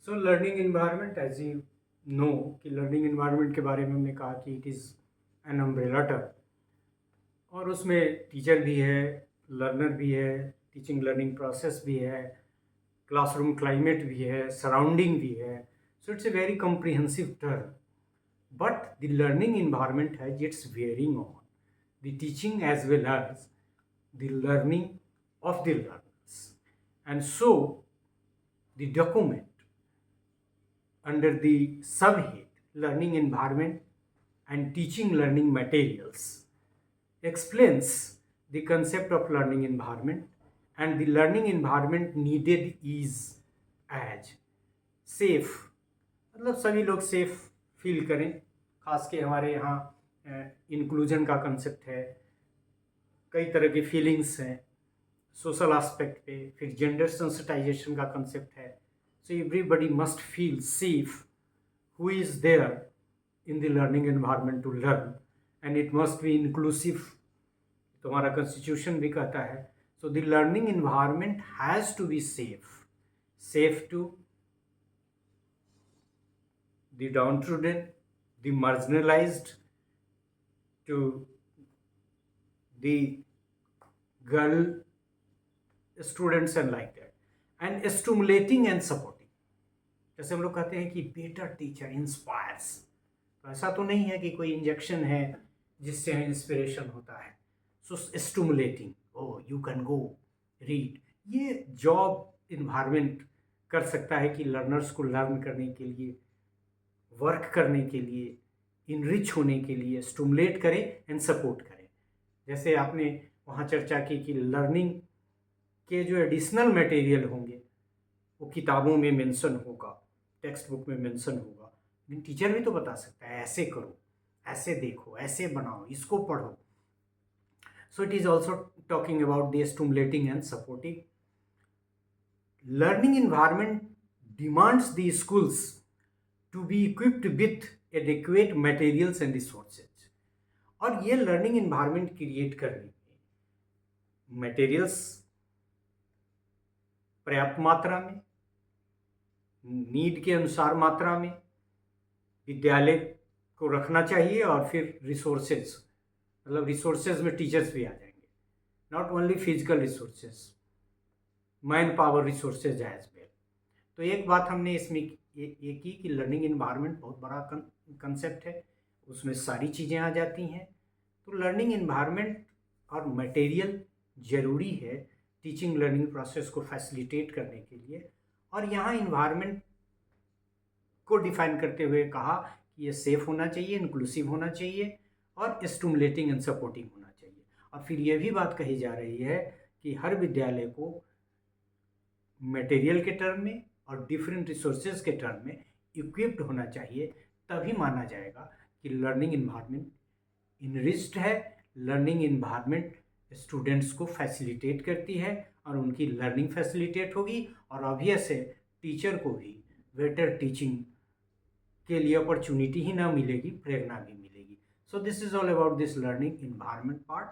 So learning environment as you know कि learning environment के बारे में हमने कहा कि it is an umbrella term और उसमें टीचर भी है, लर्नर भी है, टीचिंग लर्निंग प्रोसेस भी है, क्लासरूम क्लाइमेट भी है, सराउंडिंग भी है. So it's a very comprehensive term. But the learning environment has its bearing on the teaching as well as the learning of the learners. And so the document under the subhead learning environment and teaching learning materials explains the concept of learning environment, and the learning environment needed is as safe. मतलब सभी लोग safe feel करें. खास के हमारे यहाँ inclusion का concept है, कई तरह की फीलिंग्स हैं सोशल एस्पेक्ट पे, फिर जेंडर सेंसिटाइजेशन का कंसेप्ट है. So everybody must feel safe who is there in the learning environment to learn, and it must be inclusive. तो हमारा कॉन्स्टिट्यूशन भी कहता है. So the learning environment has to be safe to the downtrodden, the marginalized, to the girl students and like that, and stimulating and supporting. जैसे हम लोग कहते हैं कि बेटर टीचर इंस्पायर्स, तो ऐसा तो नहीं है कि कोई इंजेक्शन है जिससे इंस्पिरेशन होता है. So stimulating, oh you can go read, ये जॉब इन्वायरमेंट कर सकता है कि लर्नर्स को लर्न करने के लिए, वर्क करने के लिए, इनरिच होने के लिए स्टिमुलेट करें एंड सपोर्ट करें. जैसे आपने वहाँ चर्चा की कि लर्निंग के जो एडिशनल मटेरियल होंगे वो किताबों में मेंशन होगा, टेक्स्ट बुक में मेंशन होगा, लेकिन टीचर भी तो बता सकता है ऐसे करो, ऐसे देखो, ऐसे बनाओ, इसको पढ़ो. So it is also talking about the stimulating and supporting. Learning environment demands the schools to be equipped with adequate materials and resources. और ये लर्निंग इन्वायरमेंट क्रिएट करने में मटेरियल्स पर्याप्त मात्रा में, नीड के अनुसार मात्रा में विद्यालय को रखना चाहिए. और फिर रिसोर्सेज, मतलब रिसोर्सेज में टीचर्स भी आ जाएंगे, not only physical resources, man power resources as well. तो एक बात हमने इसमें ये की कि लर्निंग इन्वायरमेंट बहुत बड़ा कंसेप्ट है, उसमें सारी चीज़ें आ जाती हैं. तो लर्निंग इन्वायरमेंट और मटेरियल ज़रूरी है टीचिंग लर्निंग प्रोसेस को फैसिलिटेट करने के लिए. और यहाँ इन्वायरमेंट को डिफाइन करते हुए कहा कि ये सेफ होना चाहिए, इंक्लूसिव होना चाहिए और स्टिमुलेटिंग एंड सपोर्टिंग होना चाहिए. और फिर ये भी बात कही जा रही है कि हर विद्यालय को मटेरियल के टर्म में और डिफरेंट रिसोर्सेज के टर्म में इक्विप्ड होना चाहिए, तभी माना जाएगा कि लर्निंग इन्वायरमेंट इनरिच्ड है, लर्निंग इन्वायरमेंट स्टूडेंट्स को फैसिलिटेट करती है और उनकी लर्निंग फैसिलिटेट होगी और ऑब्वियस है टीचर को भी बेटर टीचिंग के लिए अपॉर्चुनिटी ही ना मिलेगी, प्रेरणा भी मिलेगी. So this is all about this learning environment part.